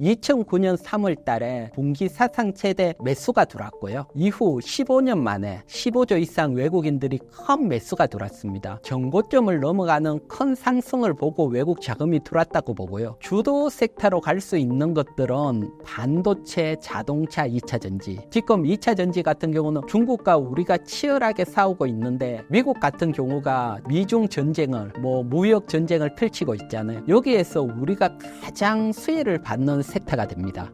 2009년 3월 달에 분기 사상 최대 매수가 들어왔고요. 이후 15년 만에 15조 이상 외국인들이 큰 매수가 들어왔습니다. 정고점을 넘어가는 큰 상승을 보고 외국 자금이 들어왔다고 보고요. 주도 섹터로 갈 수 있는 것들은 반도체, 자동차, 2차 전지. 지금 2차 전지 같은 경우는 중국과 우리가 치열하게 싸우고 있는데 미국 같은 경우가 미중 전쟁을 무역 전쟁을 펼치고 있잖아요. 여기에서 우리가 가장 수혜를 받는 섹터가 됩니다.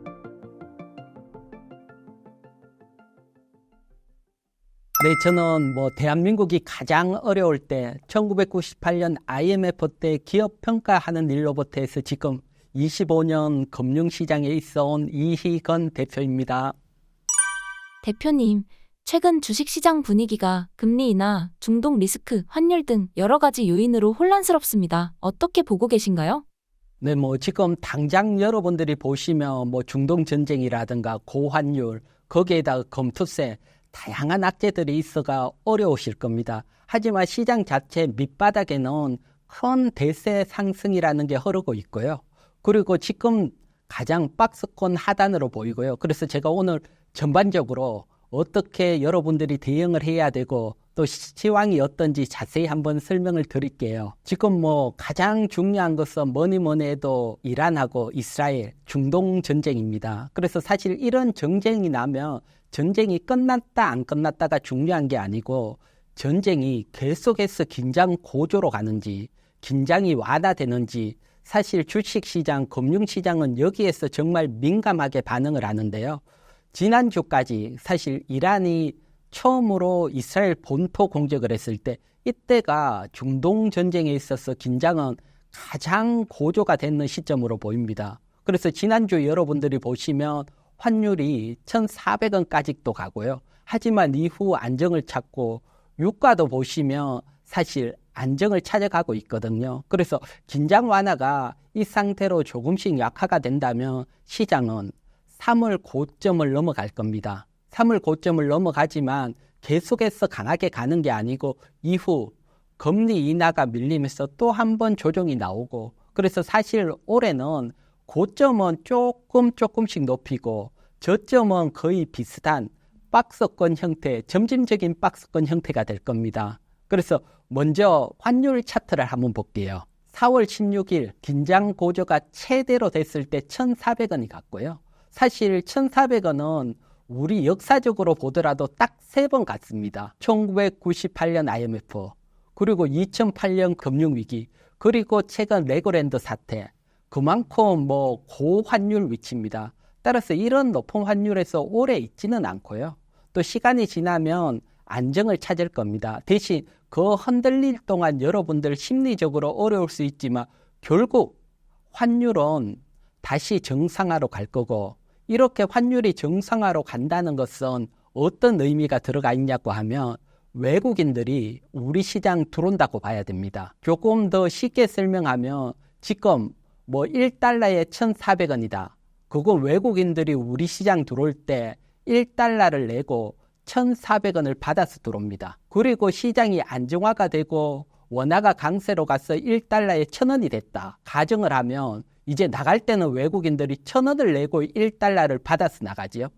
네, 저는 대한민국이 가장 어려울 때 1998년 IMF 때 기업 평가하는 일로부터 해서 지금 25년 금융시장에 있어온 이희건 대표입니다. 대표님, 최근 주식시장 분위기가 금리 인하, 중동 리스크, 환율 등 여러 가지 요인으로 혼란스럽습니다. 어떻게 보고 계신가요? 네, 지금 당장 여러분들이 보시면 중동 전쟁이라든가 고환율, 거기에다가 검투세, 다양한 악재들이 있어가 어려우실 겁니다. 하지만 시장 자체 밑바닥에는 큰 대세 상승이라는 게 흐르고 있고요. 그리고 지금 가장 박스권 하단으로 보이고요. 그래서 제가 오늘 전반적으로 어떻게 여러분들이 대응을 해야 되고 또 시황이 어떤지 자세히 한번 설명을 드릴게요. 지금 가장 중요한 것은 뭐니 해도 이란하고 이스라엘 중동 전쟁입니다. 그래서 사실 이런 전쟁이 나면 전쟁이 끝났다 안 끝났다가 중요한 게 아니고 전쟁이 계속해서 긴장 고조로 가는지 긴장이 완화되는지 사실 주식시장, 금융시장은 여기에서 정말 민감하게 반응을 하는데요. 지난주까지 사실 이란이 처음으로 이스라엘 본토 공격을 했을 때 이때가 중동 전쟁에 있어서 긴장은 가장 고조가 되는 시점으로 보입니다. 그래서 지난주 여러분들이 보시면 환율이 1,400원까지도 가고요. 하지만 이후 안정을 찾고 유가도 보시면 사실 안정을 찾아가고 있거든요. 그래서 긴장 완화가 이 상태로 조금씩 약화가 된다면 시장은 3월 고점을 넘어갈 겁니다. 3월 고점을 넘어가지만 계속해서 강하게 가는 게 아니고 이후 금리 인하가 밀리면서 또 한 번 조정이 나오고 그래서 사실 올해는 고점은 조금씩 높이고 저점은 거의 비슷한 박스권 형태, 점진적인 박스권 형태가 될 겁니다. 그래서 먼저 환율 차트를 한번 볼게요. 4월 16일 긴장 고조가 최대로 됐을 때 1,400원이 갔고요. 사실 1,400원은 우리 역사적으로 보더라도 딱 3번 갔습니다. 1998년 IMF, 그리고 2008년 금융위기, 그리고 최근 레고랜드 사태. 그만큼 고환율 위치입니다. 따라서 이런 높은 환율에서 오래 있지는 않고요. 또 시간이 지나면 안정을 찾을 겁니다. 대신 그 흔들릴 동안 여러분들 심리적으로 어려울 수 있지만 결국 환율은 다시 정상화로 갈 거고 이렇게 환율이 정상화로 간다는 것은 어떤 의미가 들어가 있냐고 하면 외국인들이 우리 시장 들어온다고 봐야 됩니다. 조금 더 쉽게 설명하면 지금 1달러에 1,400원이다. 그건 외국인들이 우리 시장 들어올 때 1달러를 내고 1,400원을 받아서 들어옵니다. 그리고 시장이 안정화가 되고 원화가 강세로 가서 1달러에 1,000원이 됐다. 가정을 하면 이제 나갈 때는 외국인들이 1,000원을 내고 1달러를 받아서 나가지요.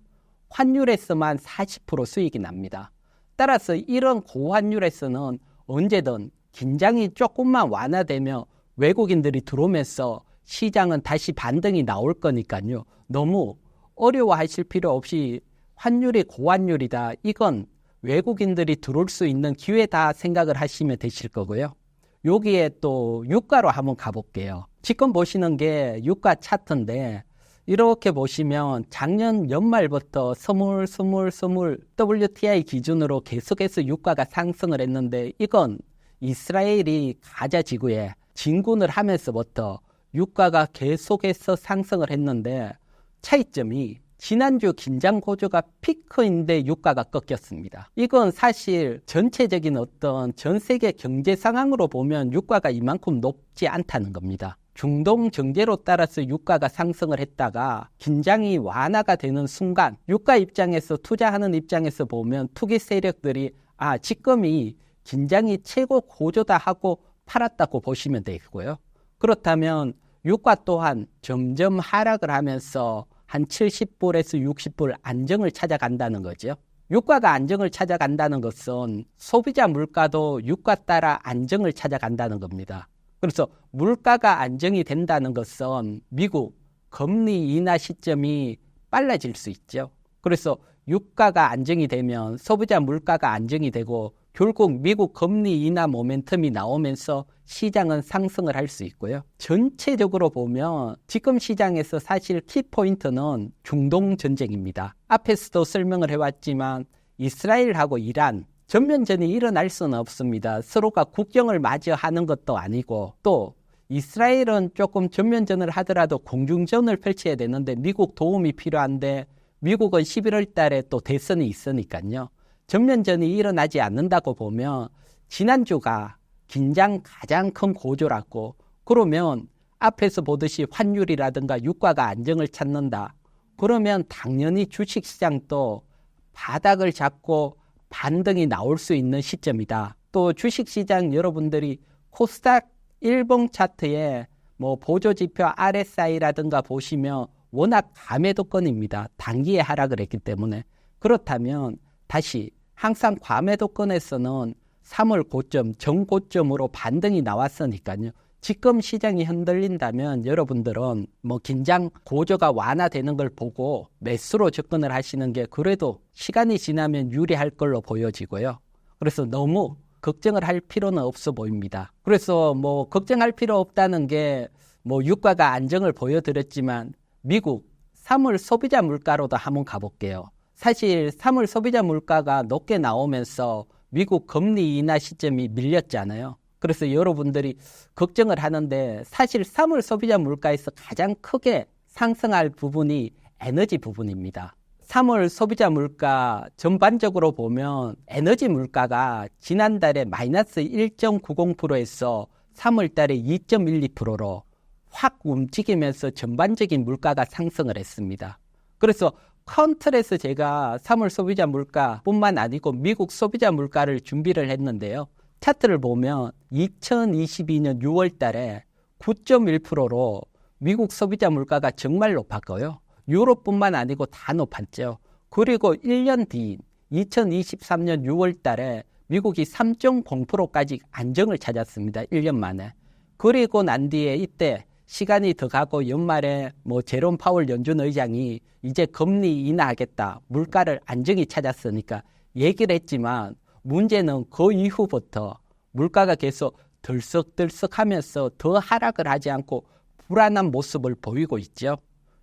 환율에서만 40% 수익이 납니다. 따라서 이런 고환율에서는 언제든 긴장이 조금만 완화되면 외국인들이 들어오면서 시장은 다시 반등이 나올 거니까요. 너무 어려워하실 필요 없이 환율이 고환율이다. 이건 외국인들이 들어올 수 있는 기회다 생각을 하시면 되실 거고요. 여기에 또 유가로 한번 가볼게요. 지금 보시는 게 유가 차트인데 이렇게 보시면 작년 연말부터 스물 WTI 기준으로 계속해서 유가가 상승을 했는데 이건 이스라엘이 가자 지구에 진군을 하면서부터 유가가 계속해서 상승을 했는데 차이점이 지난주 긴장 고조가 피크인데 유가가 꺾였습니다. 이건 사실 전체적인 어떤 전 세계 경제 상황으로 보면 유가가 이만큼 높지 않다는 겁니다. 중동 정제로 따라서 유가가 상승을 했다가 긴장이 완화가 되는 순간 유가 입장에서 투자하는 입장에서 보면 투기 세력들이 지금이 긴장이 최고 고조다 하고 팔았다고 보시면 되고요. 그렇다면 유가 또한 점점 하락을 하면서 한 70불에서 60불 안정을 찾아간다는 거죠. 유가가 안정을 찾아간다는 것은 소비자 물가도 유가 따라 안정을 찾아간다는 겁니다. 그래서 물가가 안정이 된다는 것은 미국 금리 인하 시점이 빨라질 수 있죠. 그래서 유가가 안정이 되면 소비자 물가가 안정이 되고 결국 미국 금리 인하 모멘텀이 나오면서 시장은 상승을 할 수 있고요. 전체적으로 보면 지금 시장에서 사실 키포인트는 중동 전쟁입니다. 앞에서도 설명을 해왔지만 이스라엘하고 이란 전면전이 일어날 수는 없습니다. 서로가 국경을 마주하는 것도 아니고 또 이스라엘은 조금 전면전을 하더라도 공중전을 펼쳐야 되는데 미국 도움이 필요한데 미국은 11월 달에 또 대선이 있으니까요. 전면전이 일어나지 않는다고 보면 지난주가 긴장 가장 큰 고조라고 그러면 앞에서 보듯이 환율이라든가 유가가 안정을 찾는다. 그러면 당연히 주식시장도 바닥을 잡고 반등이 나올 수 있는 시점이다. 또 주식시장 여러분들이 코스닥 일봉 차트에 뭐 보조지표 RSI라든가 보시면 워낙 과매도권입니다. 단기에 하락을 했기 때문에. 그렇다면 다시 항상 과매도권에서는 3월 고점, 정고점으로 반등이 나왔으니까요. 지금 시장이 흔들린다면 여러분들은 뭐 긴장 고조가 완화되는 걸 보고 매수로 접근을 하시는 게 그래도 시간이 지나면 유리할 걸로 보여지고요. 그래서 너무 걱정을 할 필요는 없어 보입니다. 그래서 뭐 걱정할 필요 없다는 게 뭐 유가가 안정을 보여드렸지만 미국 3월 소비자 물가로도 한번 가볼게요. 사실 3월 소비자 물가가 높게 나오면서 미국 금리 인하 시점이 밀렸잖아요. 그래서 여러분들이 걱정을 하는데 사실 3월 소비자 물가에서 가장 크게 상승할 부분이 에너지 부분입니다. 3월 소비자 물가 전반적으로 보면 에너지 물가가 지난달에 마이너스 1.90%에서 3월 달에 2.12%로 확 움직이면서 전반적인 물가가 상승을 했습니다. 그래서 컨트롤에서 제가 3월 소비자 물가뿐만 아니고 미국 소비자 물가를 준비를 했는데요. 차트를 보면 2022년 6월 달에 9.1%로 미국 소비자 물가가 정말 높았고요. 유럽뿐만 아니고 다 높았죠. 그리고 1년 뒤인 2023년 6월 달에 미국이 3.0%까지 안정을 찾았습니다. 1년 만에. 그리고 난 뒤에 이때 시간이 더 가고 연말에 뭐 제롬 파월 연준 의장이 이제 금리 인하하겠다. 물가를 안정이 찾았으니까 얘기를 했지만 문제는 그 이후부터 물가가 계속 들썩들썩하면서 더 하락을 하지 않고 불안한 모습을 보이고 있죠.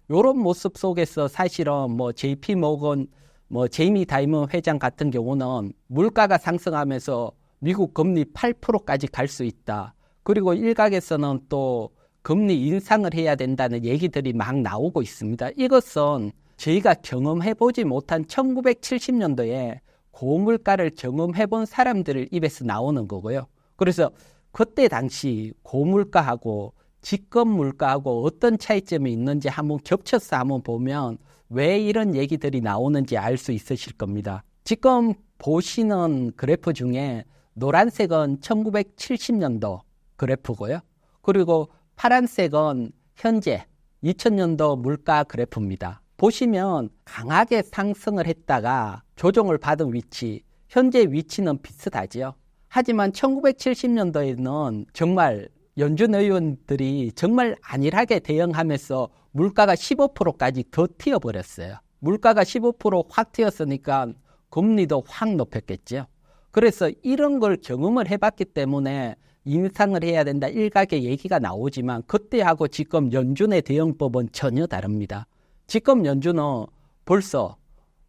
이런 모습 속에서 사실은 뭐 JP 모건, 뭐 제이미 다이먼 회장 같은 경우는 물가가 상승하면서 미국 금리 8%까지 갈 수 있다. 그리고 일각에서는 또 금리 인상을 해야 된다는 얘기들이 막 나오고 있습니다. 이것은 저희가 경험해보지 못한 1970년도에 고물가를 경험해본 사람들을 입에서 나오는 거고요. 그래서 그때 당시 고물가하고 지금 물가하고 어떤 차이점이 있는지 한번 겹쳐서 한번 보면 왜 이런 얘기들이 나오는지 알 수 있으실 겁니다. 지금 보시는 그래프 중에 노란색은 1970년도 그래프고요. 그리고 파란색은 현재 2000년도 물가 그래프입니다. 보시면 강하게 상승을 했다가 조정을 받은 위치, 현재 위치는 비슷하지요. 하지만 1970년도에는 정말 연준 의원들이 정말 안일하게 대응하면서 물가가 15%까지 더 튀어버렸어요. 물가가 15%확 튀었으니까 금리도 확 높였겠죠. 그래서 이런 걸 경험을 해봤기 때문에 인상을 해야 된다 일각의 얘기가 나오지만 그때하고 지금 연준의 대응법은 전혀 다릅니다. 지금 연준은 벌써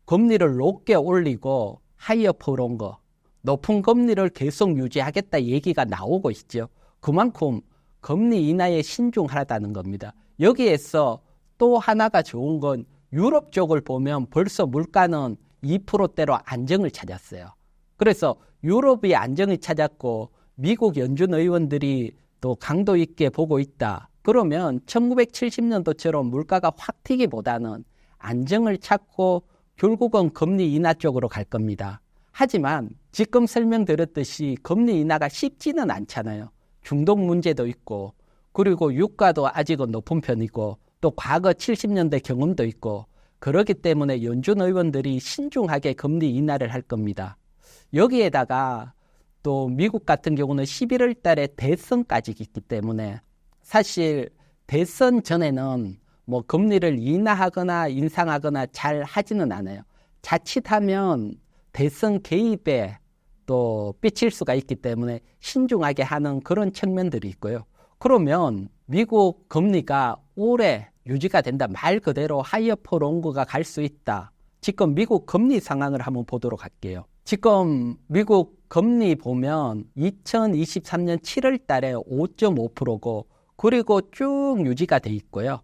금리를 높게 올리고 하이어 포런 거, 높은 금리를 계속 유지하겠다 얘기가 나오고 있죠. 그만큼 금리 인하에 신중하다는 겁니다. 여기에서 또 하나가 좋은 건 유럽 쪽을 보면 벌써 물가는 2%대로 안정을 찾았어요. 그래서 유럽이 안정을 찾았고 미국 연준 의원들이 또 강도 있게 보고 있다. 그러면 1970년도처럼 물가가 확 튀기보다는 안정을 찾고 결국은 금리 인하 쪽으로 갈 겁니다. 하지만 지금 설명드렸듯이 금리 인하가 쉽지는 않잖아요. 중동 문제도 있고 그리고 유가도 아직은 높은 편이고 또 과거 70년대 경험도 있고 그렇기 때문에 연준 의원들이 신중하게 금리 인하를 할 겁니다. 여기에다가 또 미국 같은 경우는 11월 달에 대선까지 있기 때문에 사실 대선 전에는 뭐 금리를 인하하거나 인상하거나 잘 하지는 않아요. 자칫하면 대선 개입에 또 삐칠 수가 있기 때문에 신중하게 하는 그런 측면들이 있고요. 그러면 미국 금리가 오래 유지가 된다. 말 그대로 하이어 포 롱그가 갈 수 있다. 지금 미국 금리 상황을 한번 보도록 할게요. 지금 미국 금리 보면 2023년 7월 달에 5.5%고 그리고 쭉 유지가 돼 있고요.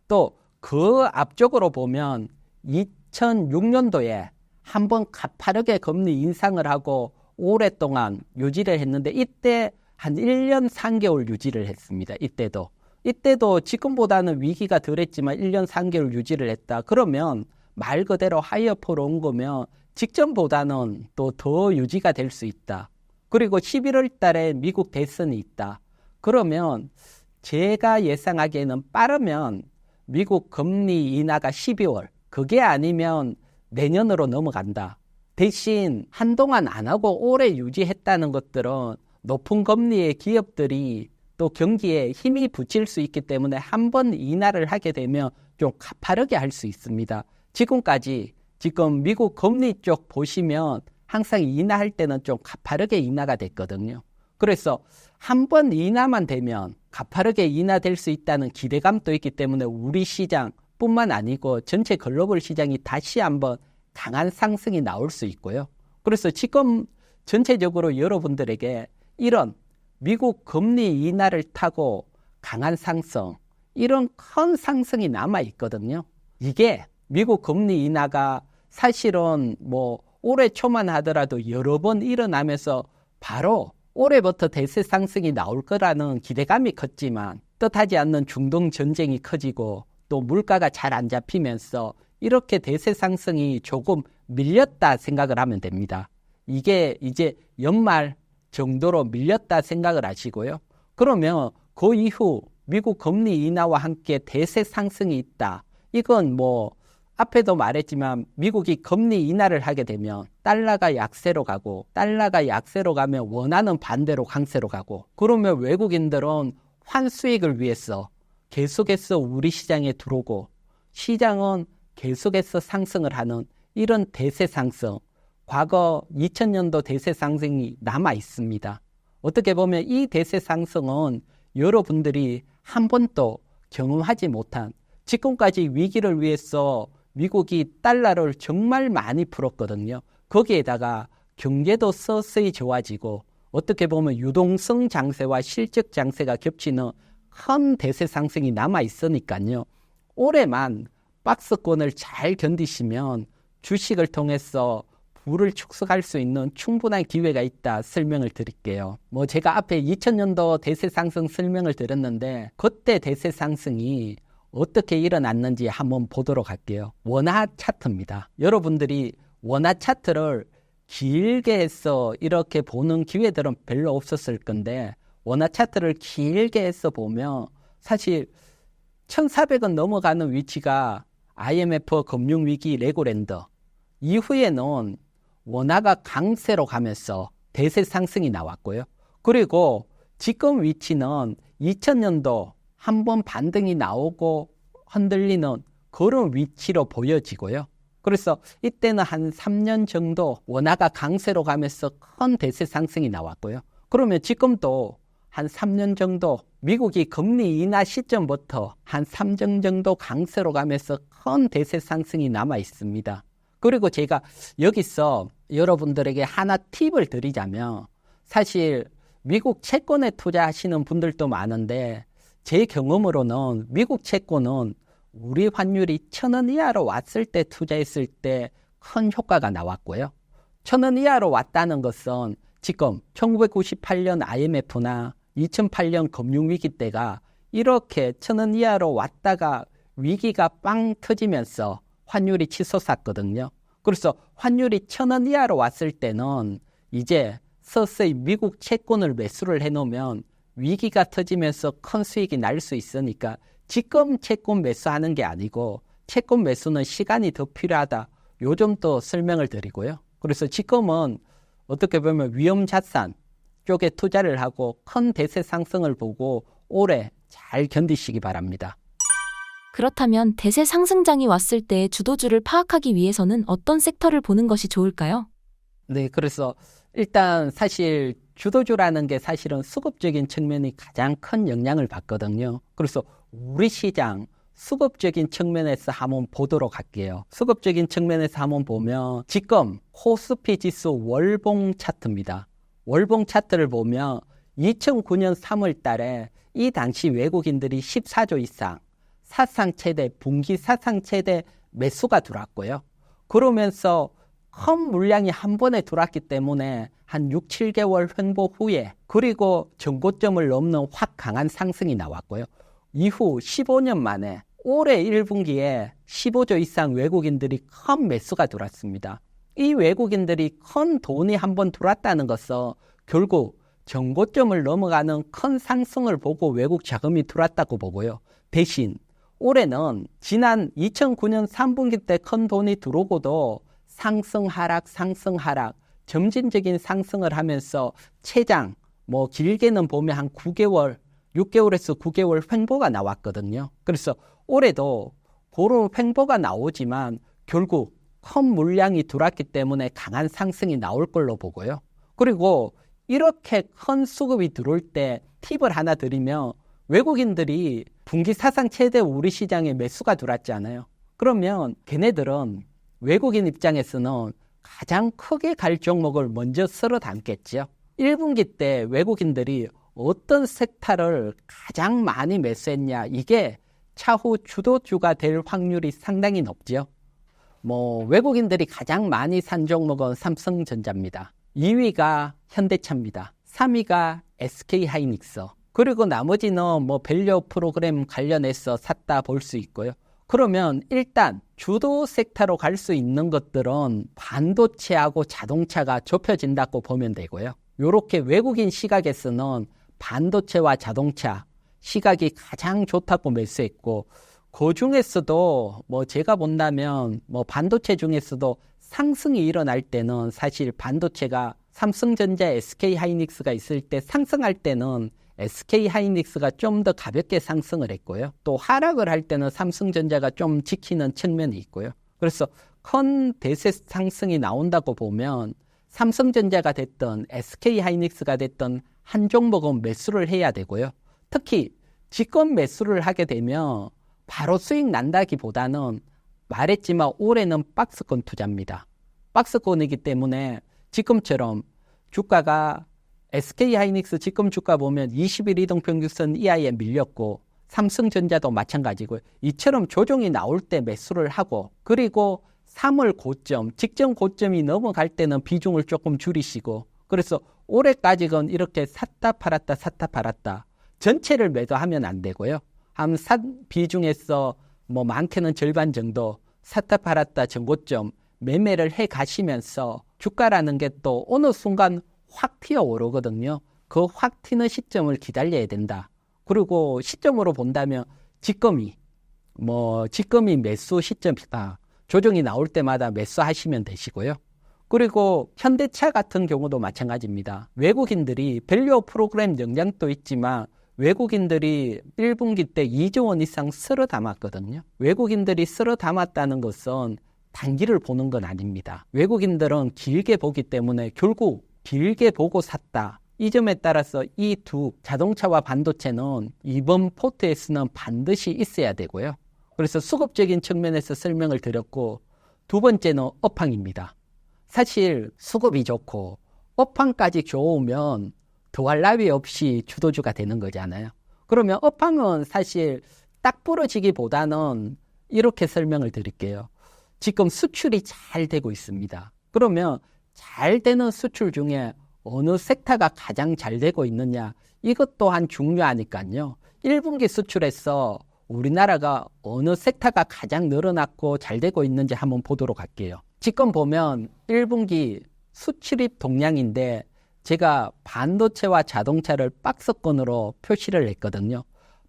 또 그 앞쪽으로 보면 2006년도에 한번 가파르게 금리 인상을 하고 오랫동안 유지를 했는데 이때 한 1년 3개월 유지를 했습니다. 이때도 지금보다는 위기가 덜했지만 1년 3개월 유지를 했다. 그러면 말 그대로 하이어 포 롱그면 직전보다는 또 더 유지가 될 수 있다. 그리고 11월 달에 미국 대선이 있다. 그러면 제가 예상하기에는 빠르면 미국 금리 인하가 12월, 그게 아니면 내년으로 넘어간다. 대신 한동안 안 하고 오래 유지했다는 것들은 높은 금리의 기업들이 또 경기에 힘이 붙일 수 있기 때문에 한번 인하를 하게 되면 좀 가파르게 할 수 있습니다. 지금 미국 금리 쪽 보시면 항상 인하할 때는 좀 가파르게 인하가 됐거든요. 그래서 한 번 인하만 되면 가파르게 인하될 수 있다는 기대감도 있기 때문에 우리 시장뿐만 아니고 전체 글로벌 시장이 다시 한번 강한 상승이 나올 수 있고요. 그래서 지금 전체적으로 여러분들에게 이런 미국 금리 인하를 타고 강한 상승, 이런 큰 상승이 남아있거든요. 이게 미국 금리 인하가 사실은 뭐 올해 초만 하더라도 여러 번 일어나면서 바로 올해부터 대세 상승이 나올 거라는 기대감이 컸지만 뜻하지 않는 중동 전쟁이 커지고 또 물가가 잘 안 잡히면서 이렇게 대세 상승이 조금 밀렸다 생각을 하면 됩니다. 이게 이제 연말 정도로 밀렸다 생각을 하시고요. 그러면 그 이후 미국 금리 인하와 함께 대세 상승이 있다. 이건 뭐 앞에도 말했지만 미국이 금리 인하를 하게 되면 달러가 약세로 가고 달러가 약세로 가면 원화는 반대로 강세로 가고 그러면 외국인들은 환수익을 위해서 계속해서 우리 시장에 들어오고 시장은 계속해서 상승을 하는 이런 대세 상승, 과거 2000년도 대세 상승이 남아 있습니다. 어떻게 보면 이 대세 상승은 여러분들이 한 번도 경험하지 못한 지금까지 위기를 위해서 미국이 달러를 정말 많이 풀었거든요. 거기에다가 경제도 서서히 좋아지고 어떻게 보면 유동성 장세와 실적 장세가 겹치는 큰 대세 상승이 남아 있으니까요. 올해만 박스권을 잘 견디시면 주식을 통해서 부를 축소할 수 있는 충분한 기회가 있다 설명을 드릴게요. 뭐 제가 앞에 2000년도 대세 상승 설명을 드렸는데 그때 대세 상승이 어떻게 일어났는지 한번 보도록 할게요. 원화 차트입니다. 여러분들이 원화 차트를 길게 해서 이렇게 보는 기회들은 별로 없었을 건데 원화 차트를 길게 해서 보면 사실 1400원 넘어가는 위치가 IMF 금융위기 레고랜드 이후에는 원화가 강세로 가면서 대세 상승이 나왔고요. 그리고 지금 위치는 2000년도 한번 반등이 나오고 흔들리는 그런 위치로 보여지고요. 그래서 이때는 한 3년 정도 원화가 강세로 가면서 큰 대세 상승이 나왔고요. 그러면 지금도 한 3년 정도 미국이 금리 인하 시점부터 한 3년 정도 강세로 가면서 큰 대세 상승이 남아 있습니다. 그리고 제가 여기서 여러분들에게 하나 팁을 드리자면 사실 미국 채권에 투자하시는 분들도 많은데 제 경험으로는 미국 채권은 우리 환율이 1000원 이하로 왔을 때 투자했을 때 큰 효과가 나왔고요. 1000원 이하로 왔다는 것은 지금 1998년 IMF나 2008년 금융위기 때가 이렇게 1000원 이하로 왔다가 위기가 빵 터지면서 환율이 치솟았거든요. 그래서 환율이 1000원 이하로 왔을 때는 이제 서서히 미국 채권을 매수를 해놓으면 위기가 터지면서 큰 수익이 날 수 있으니까 지금 채권 매수하는 게 아니고 채권 매수는 시간이 더 필요하다. 요 점도 설명을 드리고요. 그래서 지금은 어떻게 보면 위험자산 쪽에 투자를 하고 큰 대세 상승을 보고 올해 잘 견디시기 바랍니다. 그렇다면 대세 상승장이 왔을 때 주도주를 파악하기 위해서는 어떤 섹터를 보는 것이 좋을까요? 네, 그래서 일단 사실 주도주라는 게 사실은 수급적인 측면이 가장 큰 영향을 받거든요. 그래서 우리 시장 수급적인 측면에서 한번 보도록 할게요. 수급적인 측면에서 한번 보면 지금 코스피 지수 월봉 차트입니다. 월봉 차트를 보면 2009년 3월 달에 이 당시 외국인들이 14조 이상 사상 최대, 분기 사상 최대 매수가 들어왔고요. 그러면서 큰 물량이 한 번에 들어왔기 때문에 한 6, 7개월 횡보 후에 그리고 전고점을 넘는 확 강한 상승이 나왔고요. 이후 15년 만에 올해 1분기에 15조 이상 외국인들이 큰 매수가 들어왔습니다. 이 외국인들이 큰 돈이 한 번 들어왔다는 것은 결국 전고점을 넘어가는 큰 상승을 보고 외국 자금이 들어왔다고 보고요. 대신 올해는 지난 2009년 3분기 때 큰 돈이 들어오고도 상승 하락 점진적인 상승을 하면서 최장 길게는 보면 한 9개월 6개월에서 9개월 횡보가 나왔거든요. 그래서 올해도 그런 횡보가 나오지만 결국 큰 물량이 들어왔기 때문에 강한 상승이 나올 걸로 보고요. 그리고 이렇게 큰 수급이 들어올 때 팁을 하나 드리면 외국인들이 분기 사상 최대 우리 시장에 매수가 들어왔잖아요. 그러면 걔네들은 외국인 입장에서는 가장 크게 갈 종목을 먼저 쓸어 담겠죠. 1분기 때 외국인들이 어떤 섹터를 가장 많이 매수했냐, 이게 차후 주도주가 될 확률이 상당히 높죠. 외국인들이 가장 많이 산 종목은 삼성전자입니다. 2위가 현대차입니다. 3위가 SK하이닉스. 그리고 나머지는 밸류 프로그램 관련해서 샀다 볼 수 있고요. 그러면 일단 주도 섹터로 갈 수 있는 것들은 반도체하고 자동차가 좁혀진다고 보면 되고요. 이렇게 외국인 시각에서는 반도체와 자동차 시각이 가장 좋다고 매수했고, 그 중에서도 제가 본다면 반도체 중에서도 상승이 일어날 때는 사실 반도체가 삼성전자, SK하이닉스가 있을 때 상승할 때는 SK하이닉스가 좀 더 가볍게 상승을 했고요. 또 하락을 할 때는 삼성전자가 좀 지키는 측면이 있고요. 그래서 큰 대세 상승이 나온다고 보면 삼성전자가 됐든 SK하이닉스가 됐든 한 종목은 매수를 해야 되고요. 특히 직권 매수를 하게 되면 바로 수익 난다기보다는 말했지만 올해는 박스권 투자입니다. 박스권이기 때문에 지금처럼 주가가 SK하이닉스 지금 주가 보면 20일 이동평균선 이하에 밀렸고 삼성전자도 마찬가지고요. 이처럼 조정이 나올 때 매수를 하고, 그리고 3월 고점, 직전 고점이 넘어갈 때는 비중을 조금 줄이시고, 그래서 올해까지는 이렇게 샀다 팔았다 전체를 매도하면 안 되고요. 한 비중에서 많게는 절반 정도 샀다 팔았다 전고점 매매를 해 가시면서 주가라는 게 또 어느 순간 확 튀어오르거든요. 그 확 튀는 시점을 기다려야 된다. 그리고 시점으로 본다면 직검이 매수 시점이다. 조정이 나올 때마다 매수하시면 되시고요. 그리고 현대차 같은 경우도 마찬가지입니다. 외국인들이 밸류 프로그램 영향도 있지만 외국인들이 1분기 때 2조 원 이상 쓸어 담았거든요. 외국인들이 쓸어 담았다는 것은 단기를 보는 건 아닙니다. 외국인들은 길게 보기 때문에 결국 길게 보고 샀다. 이 점에 따라서 이 두 자동차와 반도체는 이번 포트에서는 반드시 있어야 되고요. 그래서 수급적인 측면에서 설명을 드렸고, 두 번째는 업황입니다. 사실 수급이 좋고 업황까지 좋으면 더할 나위 없이 주도주가 되는 거잖아요. 그러면 업황은 사실 딱 부러지기보다는 이렇게 설명을 드릴게요. 지금 수출이 잘 되고 있습니다. 그러면 잘 되는 수출 중에 어느 섹터가 가장 잘 되고 있느냐, 이것 또한 중요하니까요. 1분기 수출에서 우리나라가 어느 섹터가 가장 늘어났고 잘 되고 있는지 한번 보도록 할게요. 지금 보면 1분기 수출입 동량인데 제가 반도체와 자동차를 박스권으로 표시를 했거든요.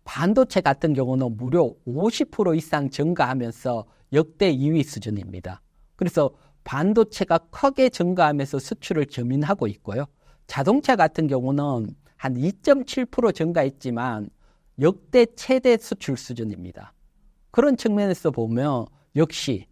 반도체 같은 경우는 무려 50% 이상 증가하면서 역대 2위 수준입니다. 그래서 반도체가 크게 증가하면서 수출을 겸임하고 있고요. 자동차 같은 경우는 한 2.7% 증가했지만 역대 최대 수출 수준입니다. 그런 측면에서 보면 역시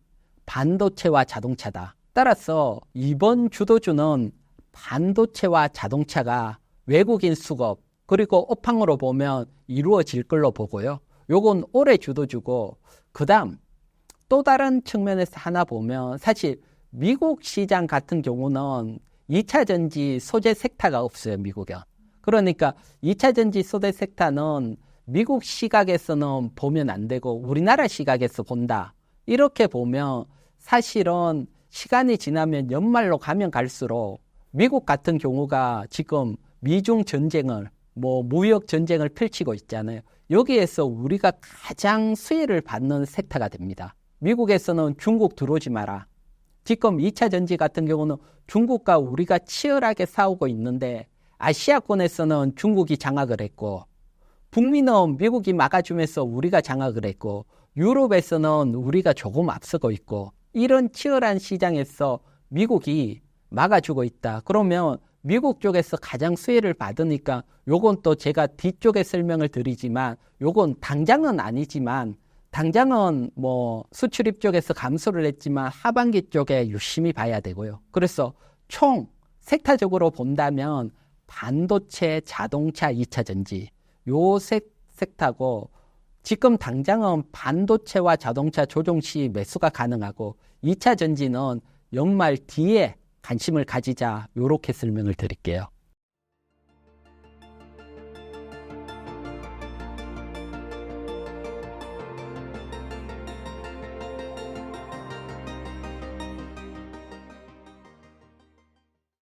반도체와 자동차다. 따라서 이번 주도주는 반도체와 자동차가 외국인 수급 그리고 업황으로 보면 이루어질 걸로 보고요. 요건 올해 주도주고, 그 다음 또 다른 측면에서 하나 보면 사실 미국 시장 같은 경우는 2차 전지 소재 섹터가 없어요, 미국은. 그러니까 2차 전지 소재 섹터는 미국 시각에서는 보면 안 되고 우리나라 시각에서 본다. 이렇게 보면 사실은 시간이 지나면 연말로 가면 갈수록 미국 같은 경우가 지금 미중 전쟁을 무역 전쟁을 펼치고 있잖아요. 여기에서 우리가 가장 수혜를 받는 섹터가 됩니다. 미국에서는 중국 들어오지 마라. 지금 2차 전지 같은 경우는 중국과 우리가 치열하게 싸우고 있는데 아시아권에서는 중국이 장악을 했고, 북미는 미국이 막아주면서 우리가 장악을 했고, 유럽에서는 우리가 조금 앞서고 있고, 이런 치열한 시장에서 미국이 막아주고 있다. 그러면 미국 쪽에서 가장 수혜를 받으니까 요건 또 제가 뒤쪽에 설명을 드리지만 요건 당장은 아니지만 당장은 수출입 쪽에서 감소를 했지만 하반기 쪽에 유심히 봐야 되고요. 그래서 총 섹터적으로 본다면 반도체, 자동차, 2차 전지 요 섹터고, 지금 당장은 반도체와 자동차 조정 시 매수가 가능하고 2차 전지는 연말 뒤에 관심을 가지자, 요렇게 설명을 드릴게요.